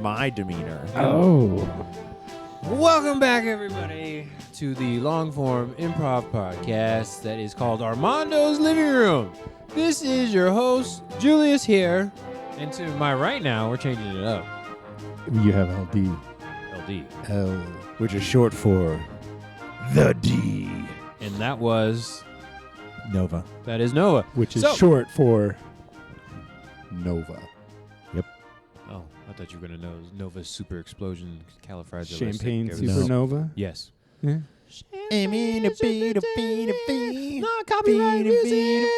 my demeanor. Oh. Welcome back, everybody, to the long-form improv podcast that is called Armando's Living Room. This is your host, Julius here, and to my right now, we're changing it up. You have LD. LD. L. Which is short for the D. And that was... Nova. That is Nova. Which is short for Nova. Yep. Oh, I thought you were going to know Nova's Super Explosion Califragilistic. Champagne Supernova. Supernova? Yes. Yeah. Not copyright music,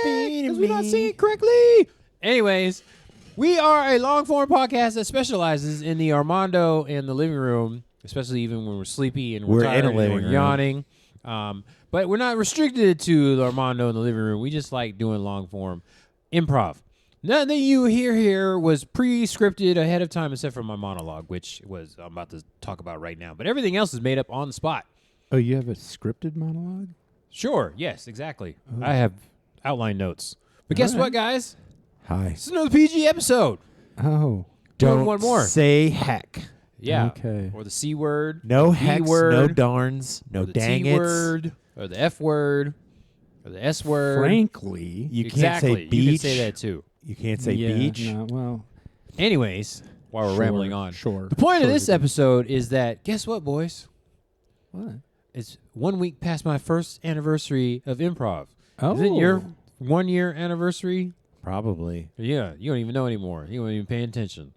because we're not singing correctly. Anyways, we are a long-form podcast that specializes in the Armando and the living room, especially even when we're sleepy and we're tired in a and living we're room. yawning. But we're not restricted to the Armando in the living room. We just like doing long-form improv. Nothing you hear here was pre-scripted ahead of time except for my monologue, which was I'm about to talk about right now. But everything else is made up on the spot. Oh, you have a scripted monologue? Sure. Yes, exactly. Oh. I have outline notes. But guess what, guys? Hi. This is another PG episode. Oh. Doing one more. say heck. Yeah. Okay. Or the C word. No the hex, B word, no darns, no or the dang T it's. word, or the F word, or the S word. Frankly. You exactly. can't say beach. You can say that too. You can't say yeah, beach. No, well. Anyways, while we're sure, rambling on. Sure. The point of Sure this to do. episode is that, guess what, boys? What? It's 1 week past my first anniversary of improv. Oh. Is it your 1 year anniversary? Probably. Yeah, you don't even know anymore. You don't even pay attention.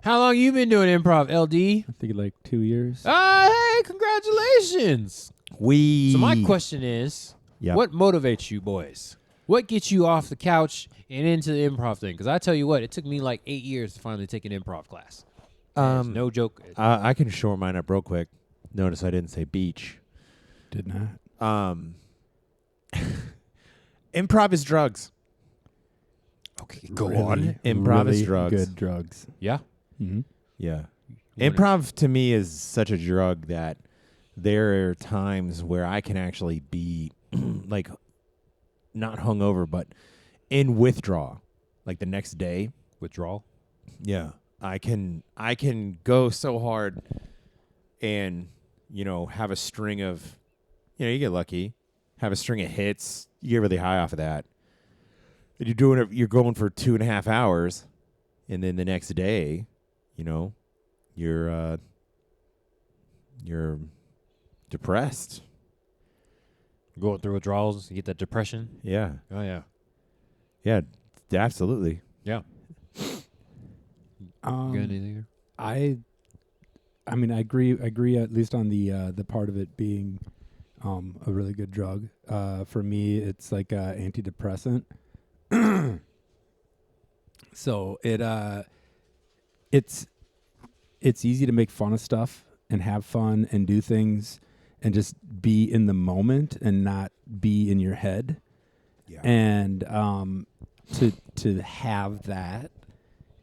How long you been doing improv, LD? I think like 2 years. Hey, congratulations. So my question is, Yep. what motivates you boys? What gets you off the couch and into the improv thing? Because I tell you what, it took me like 8 years to finally take an improv class. It's no joke. I can shore mine up real quick. Notice I didn't say beach. Did not. Improv is drugs. Okay, Improv is drugs. Good drugs. Yeah? Mm-hmm. Yeah. You wanna- Improv to me is such a drug that there are times where I can actually be like not hungover, but in withdrawal, like the next day. Withdrawal? Yeah. I can go so hard and, have a string of, you get lucky, have a string of hits, you get really high off of that. And you're going for 2.5 hours, and then the next day, you're depressed. Going through withdrawals, you get that depression. Yeah. Oh, yeah. Yeah, absolutely. Yeah. Got anything here? I mean, I agree at least on the part of it being a really good drug. For me, it's like a antidepressant. So it's easy to make fun of stuff and have fun and do things and just be in the moment and not be in your head. Yeah. And to have that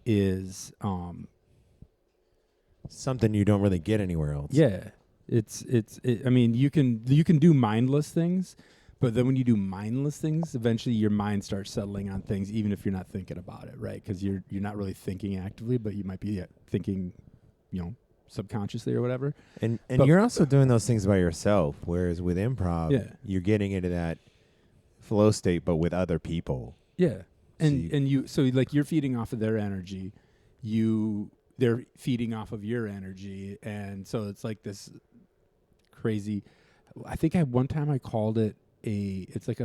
is Something you don't really get anywhere else. yeah. I mean, you can do mindless things, but then when you do mindless things, eventually your mind starts settling on things, even if you're not thinking about it, right? Because you're not really thinking actively, but you might be thinking, subconsciously or whatever. And But- you're also doing those things by yourself, whereas with improv, Yeah. you're getting into that flow state, but with other people. Yeah, so you're feeding off of their energy, they're feeding off of your energy, and so it's like this crazy. I think one time I called it it's like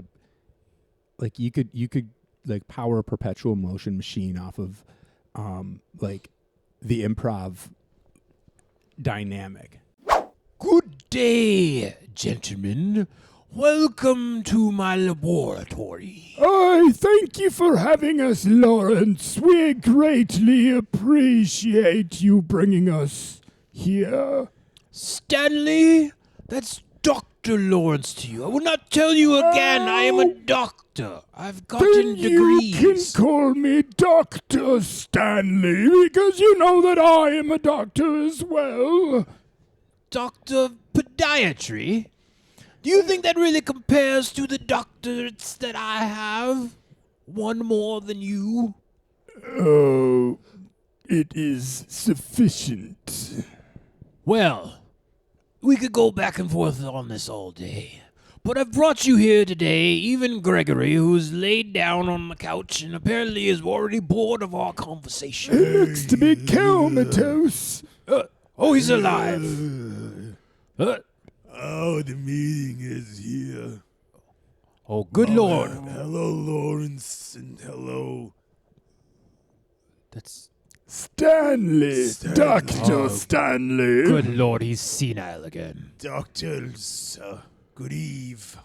you could like power a perpetual motion machine off of like the improv dynamic. Good day, gentlemen. Welcome to my laboratory. I thank you for having us, Lawrence. We greatly appreciate you bringing us here. Stanley, that's Dr. Lawrence to you. I will not tell you again. I am a doctor. I've gotten degrees. You can call me Dr. Stanley, because you know that I am a doctor as well. Dr. Podiatry? Do you think that really compares to the doctorates that I have? One more than you? Oh, It is sufficient. Well, we could go back and forth on this all day. But I've brought you here today, even Gregory, who's laid down on the couch and apparently is already bored of our conversation. It looks to be comatose. He's alive. The meeting is here. Oh, good Lord. Hello, Lawrence, and hello. That's Stanley. Dr. Stanley. good Lord, he's senile again. Doctors, good eve.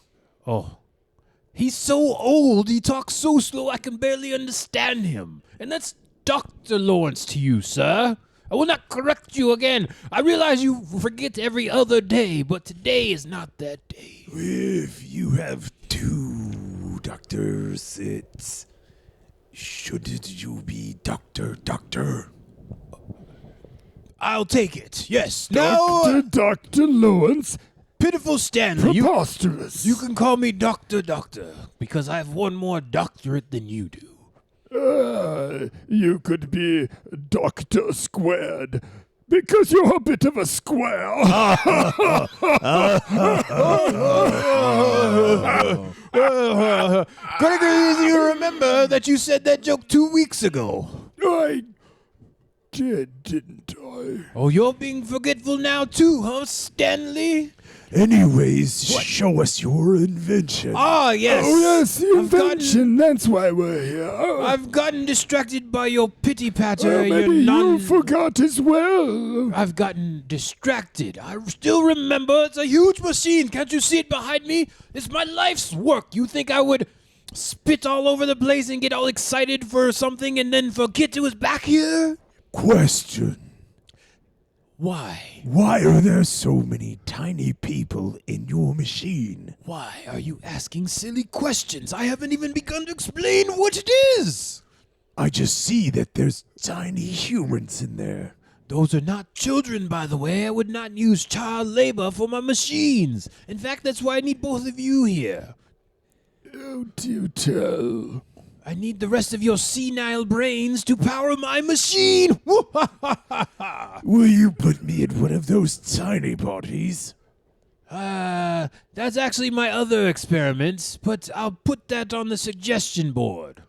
Oh. He's so old, he talks so slow I can barely understand him. And that's Dr. Lawrence to you, sir. I will not correct you again. I realize you forget every other day, but today is not that day. If you have two doctors, shouldn't you be Doctor? I'll take it, yes. Now, Dr. Lawrence. pitiful Stanley, Preposterous. you can call me Doctor, because I have one more doctorate than you do. You could be Dr. Squared. Because you're a bit of a square. Gregory, you remember that you said that joke 2 weeks ago. I did, didn't I? Oh, you're being forgetful now too, huh, Stanley? Anyways, show us your invention. Ah, yes. Oh, yes, the I've gotten- invention. That's why we're here. I've gotten distracted by your pity patter. Maybe you forgot as well. I've gotten distracted. I still remember. It's a huge machine. Can't you see it behind me? It's my life's work. You think I would spit all over the place and get all excited for something and then forget it was back here? Question. Why? Why are there so many tiny people in your machine? Why are you asking silly questions? I haven't even begun to explain what it is. I just see that there's tiny humans in there. Those are not children, by the way. I would not use child labor for my machines. In fact, that's why I need both of you here. Oh, do tell. I need the rest of your senile brains to power my machine. Will you put me in one of those tiny bodies? That's actually my other experiment, but I'll put that on the suggestion board.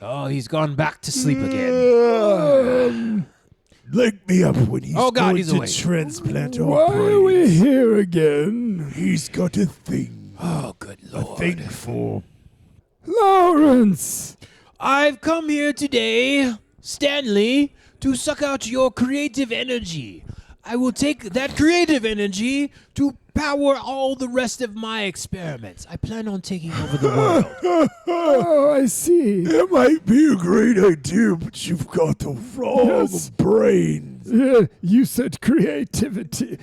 Oh, he's gone back to sleep again. Link me up when he's Oh, God, going he's to awake. transplant our Why are we brains. here again? He's got a thing. Oh, good Lord. Thing for... Lawrence! I've come here today, Stanley, to suck out your creative energy. I will take that creative energy to power all the rest of my experiments. I plan on taking over the world. Oh, I see. It might be a great idea, but you've got the wrong Yes. brains. You said creativity.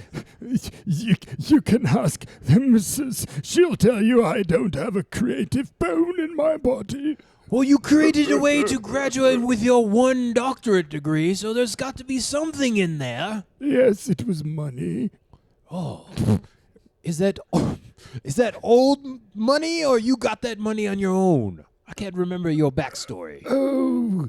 You can ask the Mrs. She'll tell you I don't have a creative bone in my body. Well, you created a way to graduate with your 1 doctorate degree, so there's got to be something in there. Yes, it was money. Is that old money, or you got that money on your own? I can't remember your backstory. Oh,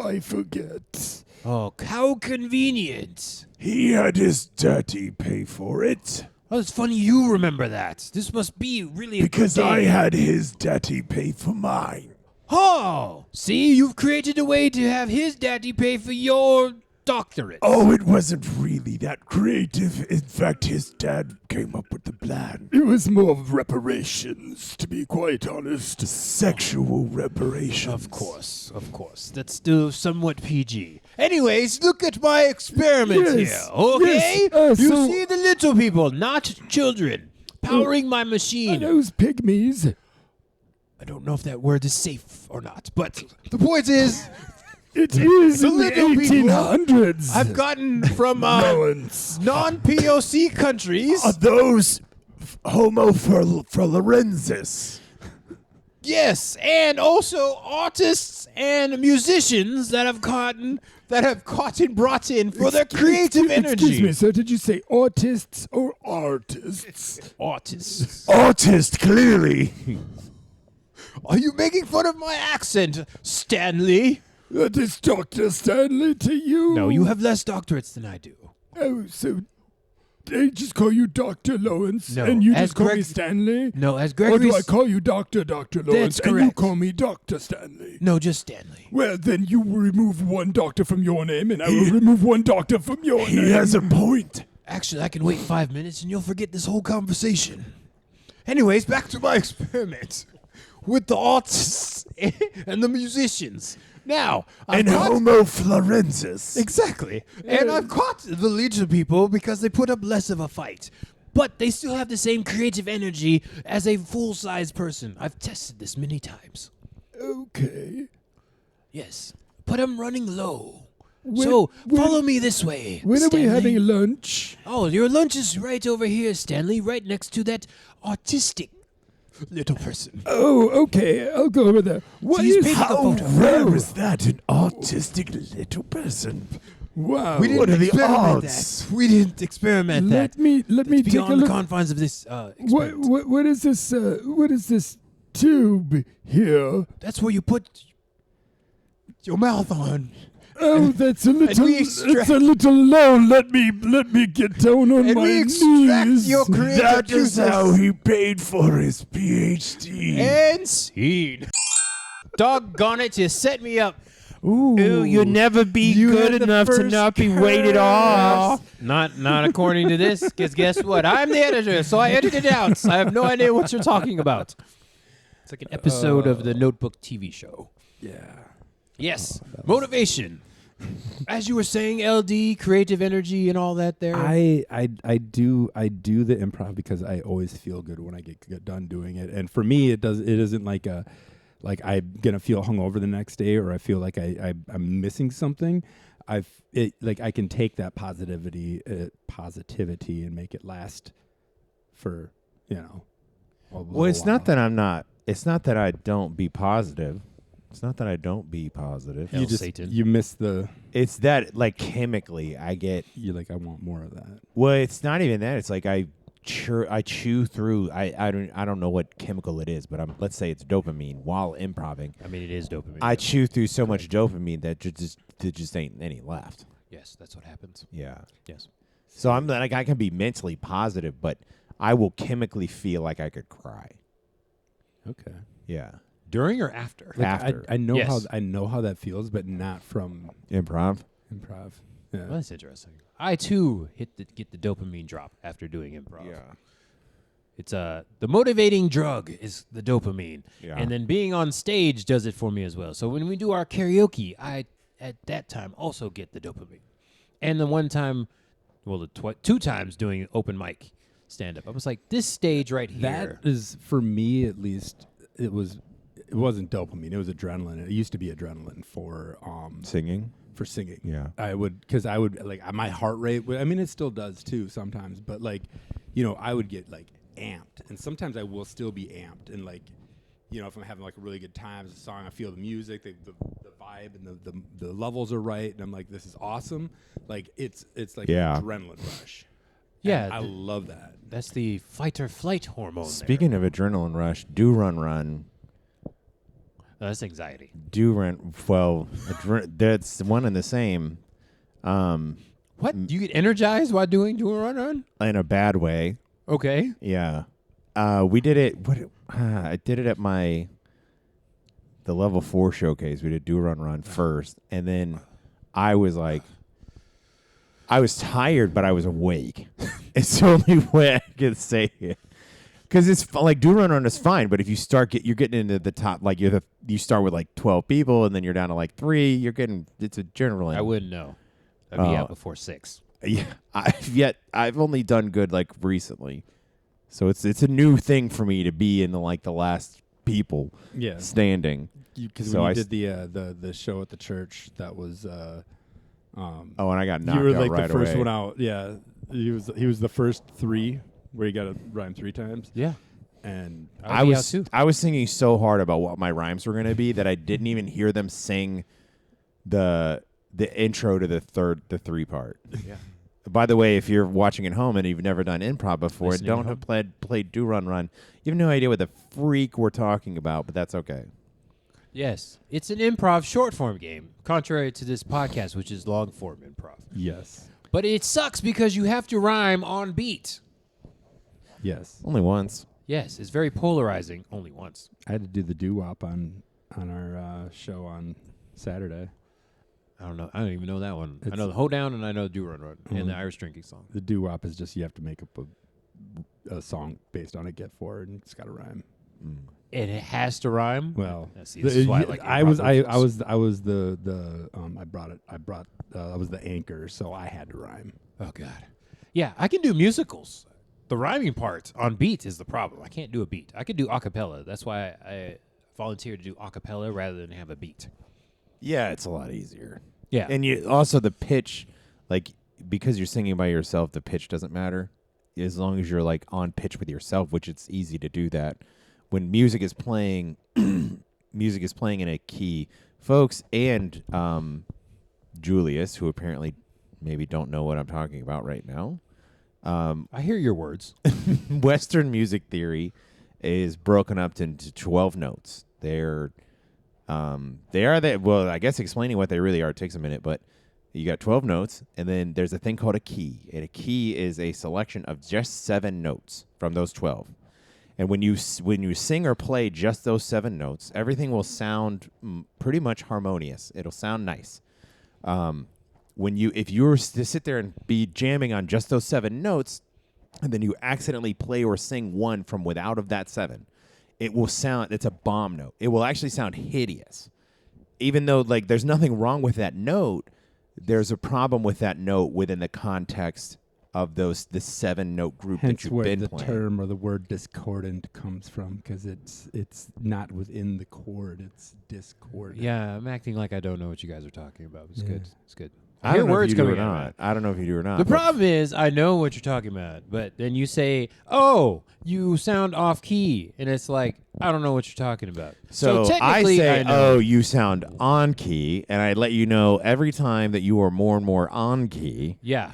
I forget. Oh, how convenient. He had his daddy pay for it. Oh, it's funny you remember that. This must be really a Because good day. I had his daddy pay for mine. Oh, see, you've created a way to have his daddy pay for your doctorate. Oh, it wasn't really that creative. In fact, his dad came up with the plan. It was more of reparations, to be quite honest. Sexual reparations. Of course. That's still somewhat PG. Anyways, look at my experiment Yes, here, okay? yes, You so- see the little people, not children, powering my Are machine. those pygmies? I don't know if that word is safe or not, but the point is, It is The in the little people 1800s. I've gotten from Lawrence. non-POC countries. Are those Homo florensis? Yes, and also artists and musicians that have brought in for their creative energy. Excuse me, sir. Did you say autists or artists? Artists. Artist, clearly. Are you making fun of my accent, Stanley? That is Dr. Stanley to you? No, you have less doctorates than I do. Oh, so they just call you Dr. Lawrence, No, and you as just call me Greg- Stanley? No, as Or Gregory. do I call you Dr. Lawrence, and you correct. call me Dr. Stanley? No, just Stanley. Well, then you will remove one doctor from your name, and I will remove one doctor from your name. He has a point. Actually, I can wait 5 minutes and you'll forget this whole conversation. Anyways, back to my experiment with the artists and the musicians. Now, And Homo florensis. Exactly. And I've caught the Legion people because they put up less of a fight. But they still have the same creative energy as a full-size person. I've tested this many times. Okay. Yes. But I'm running low. When- So, when- follow me this way. When are we Stanley. having lunch? Oh, your lunch is right over here, Stanley, right next to that autistic little person. Oh, okay. I'll go over there. What He's is big. How photo. rare is that, an autistic little person? Wow. We didn't What are the experiment odds? that. We didn't experiment that. Let me It's take a beyond the look. confines of this What experiment. what is this? What is this tube here? That's where you put your mouth on. Oh, that's a little. we It's extract- a little low. Let me get down on And my we extract knees. your creative That is juices. how he paid for his PhD. And scene. Doggone it, you set me up. Ooh, you'll never be You good had the enough to first not be weighted curse. off. Not according to this, because guess what? I'm the editor, so I edited it out. So I have no idea what you're talking about. It's like an episode of the Notebook TV show. Yeah. Yes, motivation. As you were saying, LD, creative energy, and all that. There, I do the improv because I always feel good when I get done doing it, and for me, it isn't like I'm gonna feel hungover the next day, or I feel like I'm missing something. I can take that positivity and make it last for Well, it's not that I'm not. It's not that I don't be positive. It's not that I don't be positive. Hell, you just Satan. you miss the. It's that like chemically I get. You're like, I want more of that. Well, it's not even that. It's like I chew through. I don't know what chemical it is, but let's say it's dopamine while improving. I mean, it is dopamine. I chew through so much dopamine that there just ain't any left. Yes, that's what happens. Yeah. Yes. So I'm like I can be mentally positive, but I will chemically feel like I could cry. Okay. Yeah. During or after? Like, After. I know Yes. I know how that feels, but not from Improv. improv. Yeah. Well, that's interesting. I too get the dopamine drop after doing improv. It's the motivating drug is the dopamine, Yeah. and then being on stage does it for me as well. So when we do our karaoke, I at that time also get the dopamine, and the one time, well, the 2 times doing open mic stand up, I was like, this stage right here. That is, for me at least, it wasn't dopamine. It was adrenaline. It used to be adrenaline for Singing. singing. Yeah. I would like my heart rate. I mean, it still does too sometimes. But like, I would get like amped, and sometimes I will still be amped. And like, if I'm having like a really good time, it's a song, I feel the music, the vibe, and the levels are right, and I'm like, this is awesome. Like it's like Yeah. an adrenaline rush. Yeah, And I love that. That's the fight or flight hormone. Speaking of adrenaline rush, do run. That's anxiety. Do run. Well, that's one and the same. What? Do you get energized while doing run? In a bad way. Okay. Yeah. We did it. I did it at the level 4 showcase. We did do run first, and then I was tired, but I was awake. It's the only way I can say it. Because it's like do run is fine, but if you you're getting into the top, like you start with like 12 people, and then you're down to like 3. You're getting it's a general. I wouldn't know. I'd be out before 6. Yeah, I've only done good like recently, so it's a new thing for me to be in the last people standing. Because So when I you did the show at the church, that was Oh, and I got knocked you were out like right the first away. one out. Yeah, he was the first 3 where you got to rhyme 3 times. Yeah. And I was singing so hard about what my rhymes were going to be that I didn't even hear them sing the intro to the 3 part. Yeah. By the way, if you're watching at home and you've never done improv before and Listening at don't have played Do Run, you have no idea what the freak we're talking about, but that's okay. Yes, it's an improv short form game, contrary to this podcast, which is long form improv. Yes. But it sucks because you have to rhyme on beat. Yes. Only once. Yes, it's very polarizing. Only once. I had to do the doo-wop on our show on Saturday. I don't know. I don't even know that one. I It's- know the Hold Down and I know the Do Run Run and the Irish Drinking Song. The doo-wop is just you have to make up a song based on a Get Forward, and it's got to rhyme. And it has to rhyme. Well, See, this is why I like improv versions. I was the I was the anchor, so I had to rhyme. Oh God. Yeah, I can do musicals. The rhyming part on beat is the problem. I can't do a beat. I could do a cappella. That's why I volunteered to do a cappella rather than have a beat. Yeah, it's a lot easier. Yeah. And you also the pitch, like because you're singing by yourself, the pitch doesn't matter. As long as you're like on pitch with yourself, which it's easy to do that. When music is playing, music is playing in a key. Folks and Julius, who apparently maybe don't know what I'm talking about right now. I hear your words. Western music theory is broken up into 12 notes. Well, I guess explaining what they really are takes a minute, but you got 12 notes, and then there's a thing called a key, and a key is a selection of just 7 notes from those 12. And when you sing or play just those 7 notes, everything will sound pretty much harmonious. It'll sound nice. If you were to sit there and be jamming on just those 7 notes, and then you accidentally play or sing one from without of that 7, it will sound, it's a bomb note. It will actually sound hideous. Even though like there's nothing wrong with that note, there's a problem with that note within the context of the 7-note group Hence that you've where been the playing. term or the word discordant comes from, because it's not within the chord, it's discordant. Yeah, I'm acting like I don't know what you guys are talking about. It's Yeah. good. It's good. I hear don't know if words you do or coming out of not. it. I don't know if you do or not. The but problem is, I know what you're talking about, but then you say, "Oh, you sound off key," and it's like I don't know what you're talking about. So I technically, say, I know. "Oh, you sound on key," and I let you know every time that you are more and more on key. Yeah.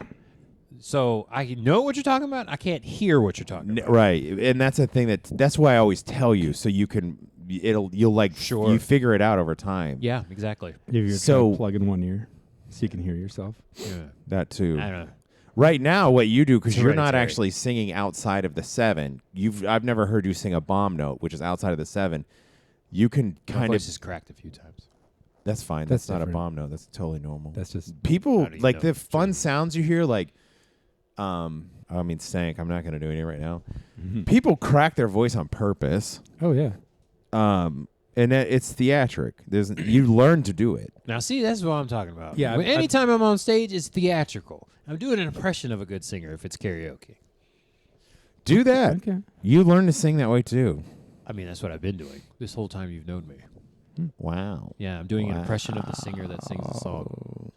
So I know what you're talking about. I can't hear what you're talking about. Right, and that's a thing that's why I always tell you, so you can you'll like Sure. you figure it out over time. Yeah, exactly. If you're So- trying to plug in one ear so you can hear yourself. Yeah. That too. I don't know. Right now, what you do, because It's you're not hereditary. actually singing outside of the 7. I've never heard you sing a bomb note, which is outside of the 7. You can My kind voice of. is cracked a few times. That's fine. That's That's not different. a bomb note. That's totally normal. That's just People How do you like know? the fun sounds you hear, like, stank. I'm not going to do any right now. People crack their voice on purpose, oh yeah. and it's theatric. You learn to do it. Now, see, that's what I'm talking about. Yeah, I've- Anytime I'm on stage, it's theatrical. I'm doing an impression of a good singer if it's karaoke. Do that. Okay. You learn to sing that way too. I mean, that's what I've been doing this whole time you've known me. Wow. Yeah, I'm doing an impression of the singer that sings the song.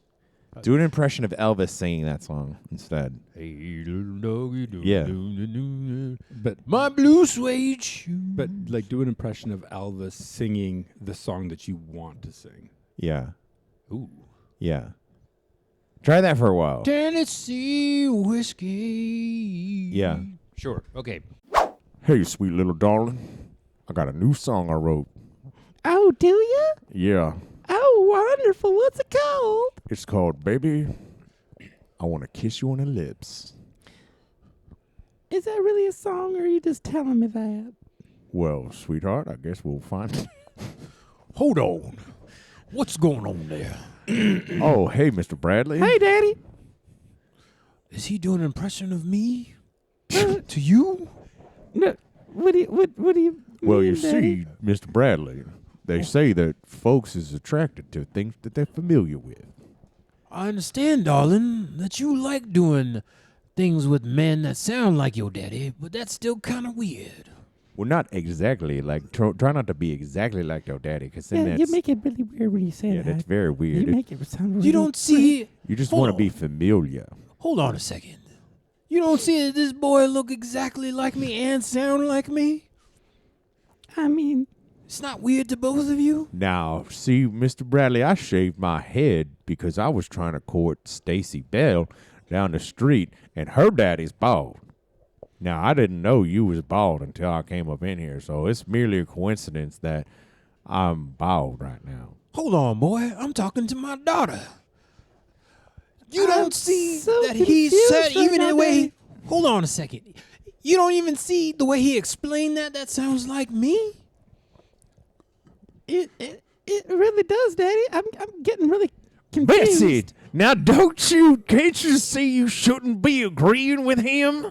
Do an impression of Elvis singing that song instead. Hey, little doggy, do, Yeah. do, do, do, But my blue suede shoe. but like do an impression of Elvis singing the song that you want to sing. Yeah. Ooh. Yeah. Try that for a while. Tennessee whiskey. Yeah. Sure. Okay. Hey, sweet little darling. I got a new song I wrote. Oh, do you? Yeah. Oh, wonderful. What's it called? It's called Baby, I Want to Kiss You on the Lips. Is that really a song, or are you just telling me that? Well, sweetheart, I guess we'll find Hold on. What's going on there? Oh, hey, Mr. Bradley. Hey, Daddy. Is he doing an impression of me? To you? No, what do you Well, mean, you Daddy? see, Mr. Bradley, they say that folks is attracted to things that they're familiar with. I understand, darling, that you like doing things with men that sound like your daddy, but that's still kind of weird. Well, not exactly. Like, try not to be exactly like your daddy, because then Yeah, that's, you make it really weird when you say yeah, that. that's very You weird. make it sound really You don't see... You just Hold want to on. be familiar. Hold on a second. You don't see that this boy look exactly like me and sound like me? I mean, It's not weird to both of you? Now, see, Mr. Bradley, I shaved my head because I was trying to court Stacy Bell down the street, and her daddy's bald. Now, I didn't know you was bald until I came up in here, so it's merely a coincidence that I'm bald right now. Hold on, boy. I'm talking to my daughter. You I'm don't see so that he confused said right even now, the way. Daddy. Hold on a second. You don't even see the way he explained that. That sounds like me. It really does, Daddy. I'm getting really confused. Bessie, now can't you see you shouldn't be agreeing with him?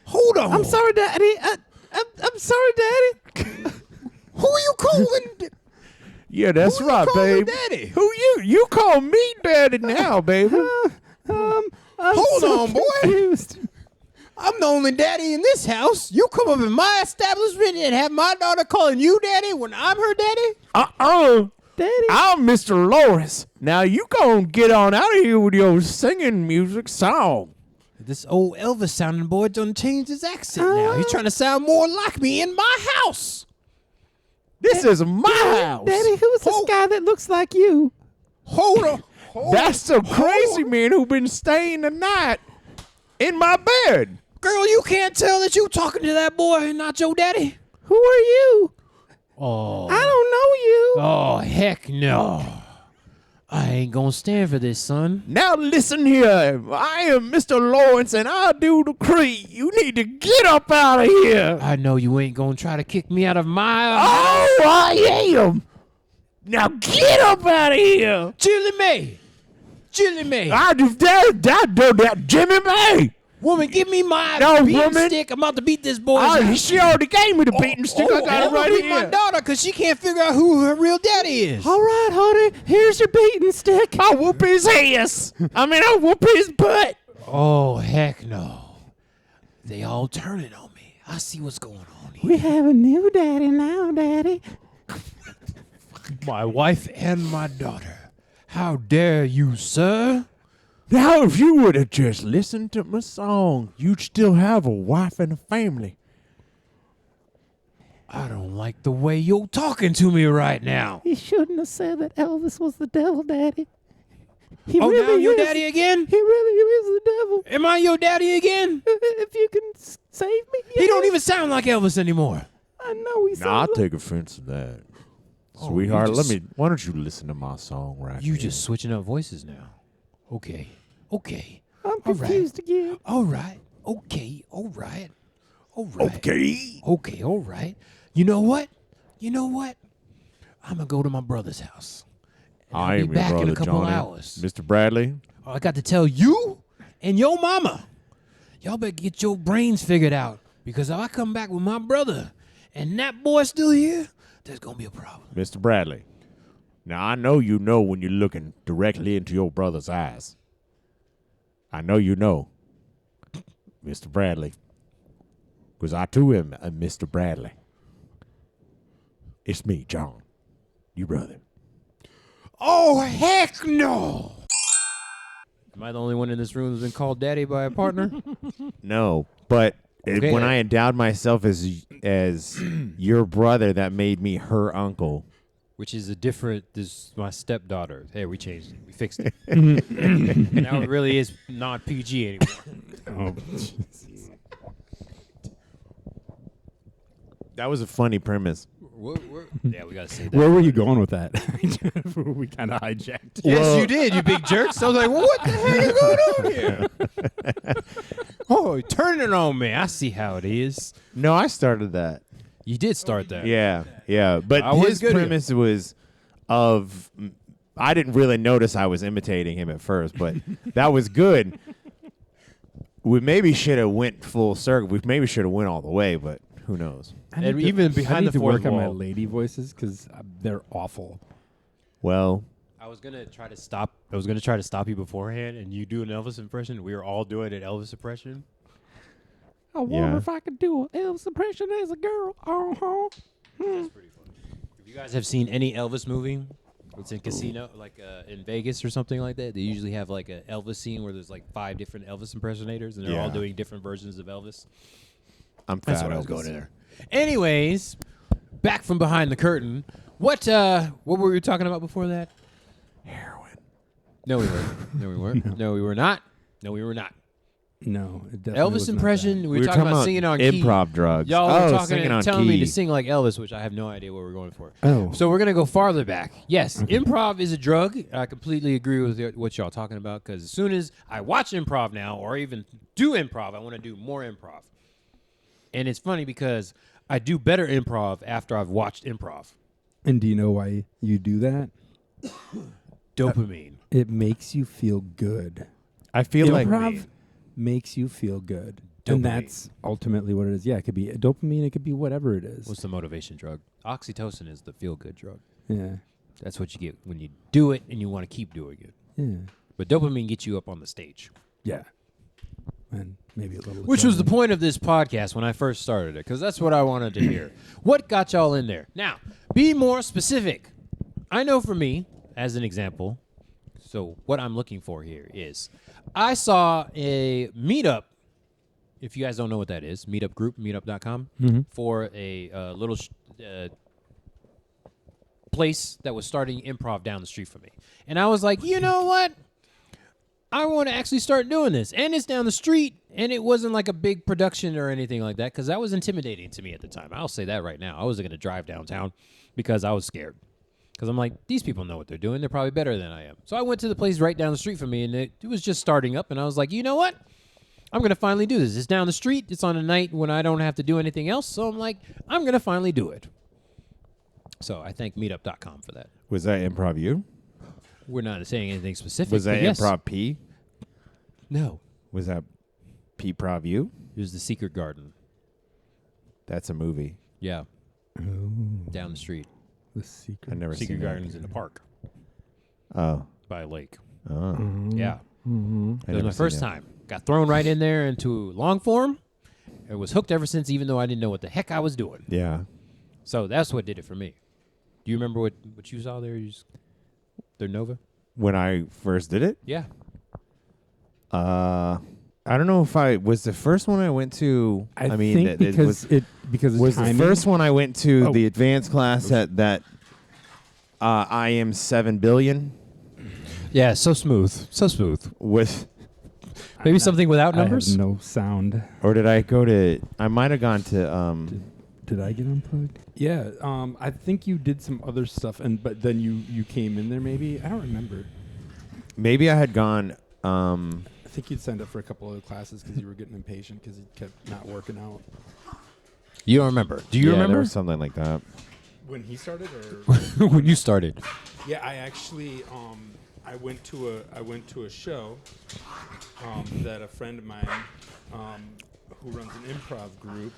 Hold on. I'm sorry, Daddy. I'm sorry, Daddy. Who are you calling? Yeah, that's Who you right, calling baby. daddy? Who you? You call me daddy now, baby. I'm Hold so on, boy. confused. I'm the only daddy in this house. You come up in my establishment and have my daughter calling you daddy when I'm her daddy? Daddy. I'm Mr. Lawrence. Now you gonna get on out of here with your singing music song. This old Elvis sounding boy done changed his accent now. He's trying to sound more like me in my house. This is my house. Daddy, who's this guy that looks like you? Hold on. That's the crazy man who been staying the night in my bed. Girl, you can't tell that you talking to that boy and not your daddy? Who are you? Oh. I don't know you. Oh, heck no. I ain't gonna stand for this, son. Now listen here. I am Mr. Lawrence and I do decree you need to get up out of here. I know you ain't gonna try to kick me out of my Oh, I am. Now get up out of here. Chili Mae. Chili Mae. I just that Jimmy May. Woman, give me my No, beating woman. stick. I'm about to beat this boy's Oh, ass. she already gave me the beating stick. I got it right beat here. my daughter because she can't figure out who her real daddy is. All right, honey. Here's your beating stick. I whoop his ass. I whoop his butt. Oh, heck no. They all turning on me. I see what's going on here. We have a new daddy now, Daddy. My wife and my daughter. How dare you, sir? Now, if you would have just listened to my song, you'd still have a wife and a family. I don't like the way you're talking to me right now. You shouldn't have said that Elvis was the devil, Daddy. He Oh, now really your is. daddy again? He really is the devil. Am I your daddy again? If you can save me, He don't even sound like Elvis anymore. I know he Nah, I'll sounds take offense to that. Oh, Sweetheart, you just- why don't you listen to my song right You here? just switching up voices now. Okay. Okay. I'm All right. confused again. All right. Okay. All right. All right. Okay. Okay. All right. You know what? You know what? I'm going to go to my brother's house. And I I'll am be your back brother, in a couple Johnny. hours. Mr. Bradley, Oh, I got to tell you and your mama, y'all better get your brains figured out. Because if I come back with my brother and that boy's still here, there's going to be a problem. Mr. Bradley. Now, I know you know when you're looking directly into your brother's eyes. I know you know, Mr. Bradley, because I too am a Mr. Bradley. It's me, John, your brother. Oh, heck no. Am I the only one in this room who's been called daddy by a partner? No, but Okay. when I endowed myself as your brother, that made me her uncle. Which is this is my stepdaughter. Hey, we changed it. We fixed it. Now it really is not PG anymore. That was a funny premise. Yeah, we got to say that. Where were you going with that? We kind of hijacked. Yes, you did, you big jerk. So I was like, what the hell is going on here? Oh, turn it on me. I see how it is. No, I started that. You did start that. Yeah, yeah. But I was his good at it. premise was of I didn't really notice I was imitating him at first, but that was good. We maybe should have went full circle. We maybe should have went all the way, but who knows? And even I behind need the to fourth work on my wall. lady voices because they're awful. Well, I was gonna try to stop you beforehand, and you do an Elvis impression. We were all doing an Elvis impression. I wonder Yeah. if I could do an Elvis impression as a girl. Uh-huh. That's pretty funny. If you guys have seen any Elvis movie, it's in casino, like in Vegas or something like that. They usually have like a Elvis scene where there's like 5 different Elvis impersonaters, and they're all Yeah. doing different versions of Elvis. I'm That's fat what I was Elvis. going to there. Anyways, back from behind the curtain. What were we talking about before that? Heroin. No, we weren't. No, we weren't. No, we were not. No, we were not. No, it definitely was Elvis not impression. that. We were talking about singing on key. improv drugs. Y'all were talking singing and on telling key. me to sing like Elvis, which I have no idea what we're going for. Oh, So we're going to go farther back. Yes, improv is a drug. I completely agree with what y'all talking about because as soon as I watch improv now or even do improv, I want to do more improv. And it's funny because I do better improv after I've watched improv. and do you know why you do that? Dopamine. It makes you feel good. I feel like Improv makes you feel good. Dopamine. And that's ultimately what it is. Yeah, it could be dopamine. It could be whatever it is. What's the motivation drug? Oxytocin is the feel-good drug. Yeah. That's what you get when you do it and you want to keep doing it. Yeah. But dopamine gets you up on the stage. Yeah. And maybe a little. Which was the adrenaline. point of this podcast when I first started it, because that's what I wanted to hear. What got y'all in there? Now, be more specific. I know for me, as an example, so what I'm looking for here is I saw a meetup, if you guys don't know what that is, meetup group, meetup.com, for a little place that was starting improv down the street from me. And I was like, you know what? I want to actually start doing this. And it's down the street, and it wasn't like a big production or anything like that because that was intimidating to me at the time. I'll say that right now. I wasn't going to drive downtown because I was scared. Because I'm like, these people know what they're doing. They're probably better than I am. So I went to the place right down the street from me, and it was just starting up, and I was like, you know what? I'm going to finally do this. It's down the street. It's on a night when I don't have to do anything else. So I'm like, I'm going to finally do it. So I thank meetup.com for that. Was that improv you? We're not saying anything specific. Was that but yes. improv P? No. Was that P-prov you? It was the Secret Garden. That's a movie. Yeah. Down the street. The secret. I've never Secret seen Garden's in the park that. Oh. by a lake. Oh. Yeah. Mm-hmm. It was my first time. Got thrown right in there into long form. I was hooked ever since, even though I didn't know what the heck I was doing. Yeah. So that's what did it for me. Do you remember what you saw there? Their Nova? When I first did it? Yeah. I don't know if I was the first one I went to. I mean, think it because of was the timing. first one I went to Oh. the advanced class at that I am 7 billion Yeah, so smooth. So smooth. with, Maybe something without I have numbers? no sound. or did I go to? I might have gone to. Did I get unplugged? Yeah. I think you did some other stuff, but then you came in there. Maybe I don't remember. Maybe I had gone. I think you'd signed up for a couple other classes because you were getting impatient because it kept not working out. You don't remember. Do you yeah, there remember? was something like that. When he started, or when you started. yeah, I actually I went to a show that a friend of mine who runs an improv group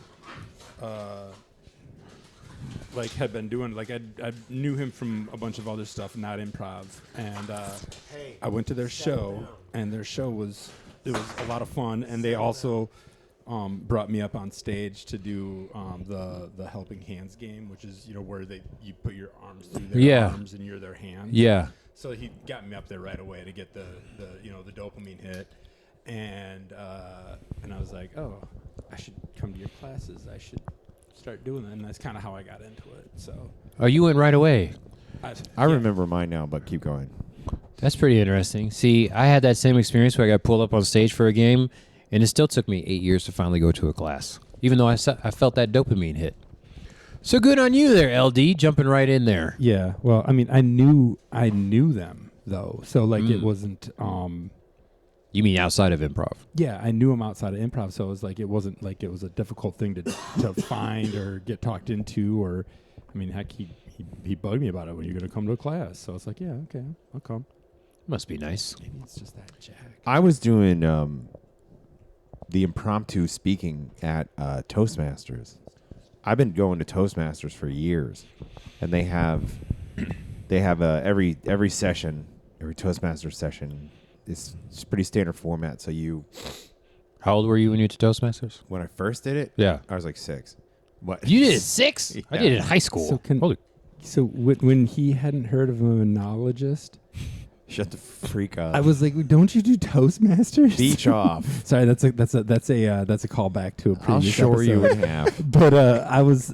like had been doing. Like I knew him from a bunch of other stuff, not improv, and I went to their show, and their show was a lot of fun, and they also brought me up on stage to do the helping hands game, which is where you put your arms through their arms and you're their hands. Yeah. So he got me up there right away to get the dopamine hit, and I was like, oh, I should come to your classes. I should start doing that, and that's kind of how I got into it. So. Oh, you went right away. I remember mine now, but keep going. That's pretty interesting. See, I had that same experience where I got pulled up on stage for a game, and it still took me 8 years to finally go to a class, even though I felt that dopamine hit. So good on you there, LD, jumping right in there. Yeah, well, I mean, I knew them though, so like it wasn't. You mean outside of improv? Yeah, I knew him outside of improv, so it was like it wasn't like it was a difficult thing to find or get talked into, or I mean, heck, he bugged me about it when you're gonna come to a class, so it's like, yeah, okay, I'll come. Must be nice. Maybe it's just that jack. I was doing the impromptu speaking at Toastmasters. I've been going to Toastmasters for years, and they have every session, every Toastmaster session. It's pretty standard format. So How old were you when you went to Toastmasters? when I first did it, Yeah. I was like 6. What? You did it 6? I Yeah. did it in high school. So when he hadn't heard of a monologist, Shut the freak up. I was like, "Don't you do Toastmasters?" Beach off. Sorry, that's a callback to a I'll previous show episode. you in half. But I was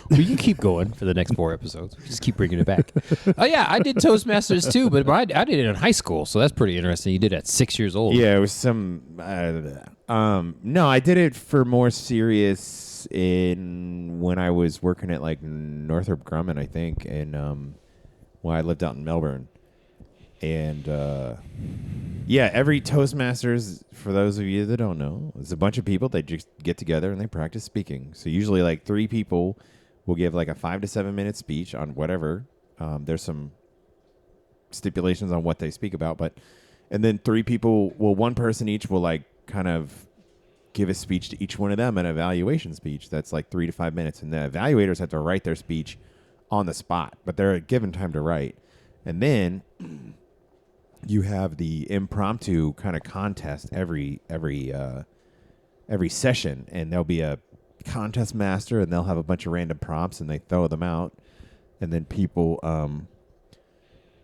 Well, you keep going for the next 4 episodes. Just keep bringing it back. Oh, yeah, I did Toastmasters too, but I did it in high school, so that's pretty interesting. You did it at 6 years old. Yeah, it was some. I No, I did it for more serious when I was working at like Northrop Grumman, I think, and when I lived out in Melbourne. And every Toastmasters, for those of you that don't know, is a bunch of people that just get together and they practice speaking. So usually like 3 people will give like a 5 to 7 minute speech on whatever. There's some stipulations on what they speak about, and then 3 people, one person each will like kind of give a speech to each one of them, an evaluation speech that's like 3 to 5 minutes. And the evaluators have to write their speech on the spot, but they're given time to write. And then you have the impromptu kind of contest every session, and there'll be a contest master, and they'll have a bunch of random prompts, and they throw them out, and then people,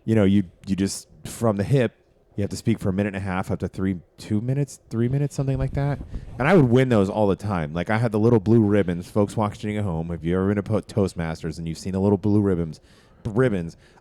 you just from the hip, you have to speak for a minute and a half, up to 3 minutes, something like that. And I would win those all the time. Like I had the little blue ribbons. Folks watching at home, if you've ever been to Toastmasters and you've seen the little blue ribbons,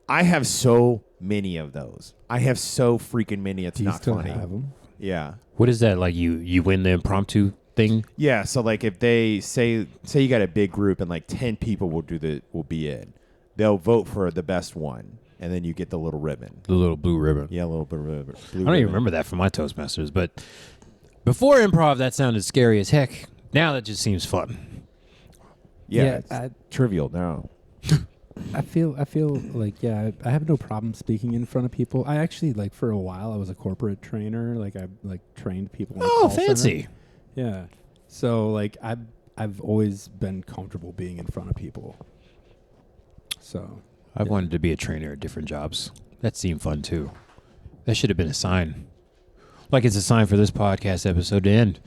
I have so many of those. I have so freaking many. It's not funny. Have them? Yeah. What is that? Like you win the impromptu thing? Yeah. So like if they say you got a big group and like 10 people will be in, they'll vote for the best one, and then you get the little ribbon. The little blue ribbon. Yeah, a little blue ribbon. I don't even remember that from my Toastmasters, but before improv, that sounded scary as heck. Now that just seems fun. Yeah, it's trivial now. I feel like I have no problem speaking in front of people. I actually like for a while I was a corporate trainer. Like I like trained people. In the call fancy! center. Yeah. So like I've always been comfortable being in front of people. So I've wanted to be a trainer at different jobs. That seemed fun too. That should have been a sign. Like it's a sign for this podcast episode to end.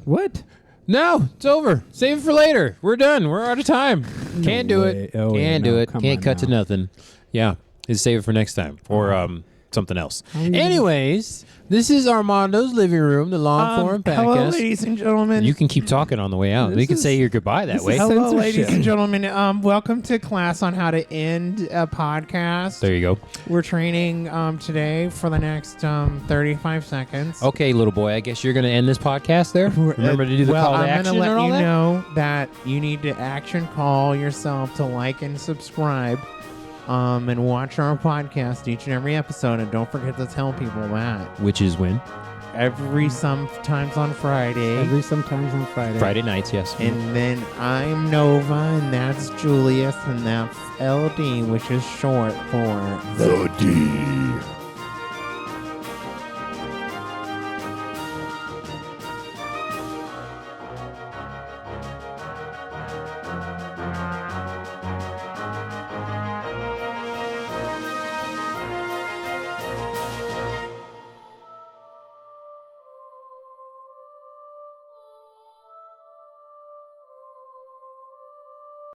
What? No, it's over. Save it for later. We're done. We're out of time. Can't do it. Oh, Can't do it. come Can't on cut to now. nothing. Yeah. Just save it for next time. Or something else. you- Anyways, this is Armando's Living Room, the long form podcast. Hello, ladies and gentlemen. You can keep talking on the way out. This We can is- say your goodbye that this way. is Hello, censorship. ladies and gentlemen. Welcome to class on how to end a podcast. There you go. We're training today for the next 35 seconds. Okay, little boy, I guess you're going to end this podcast there? Remember to do the call to I'm action gonna let and all you that? know that you need to action call yourself to like and subscribe, and watch our podcast each and every episode. And don't forget to tell people that Which is when? every sometimes on Friday. Sometimes on Friday. Friday nights, yes. And then I'm Nova, and that's Julius, and that's LD, which is short for The D.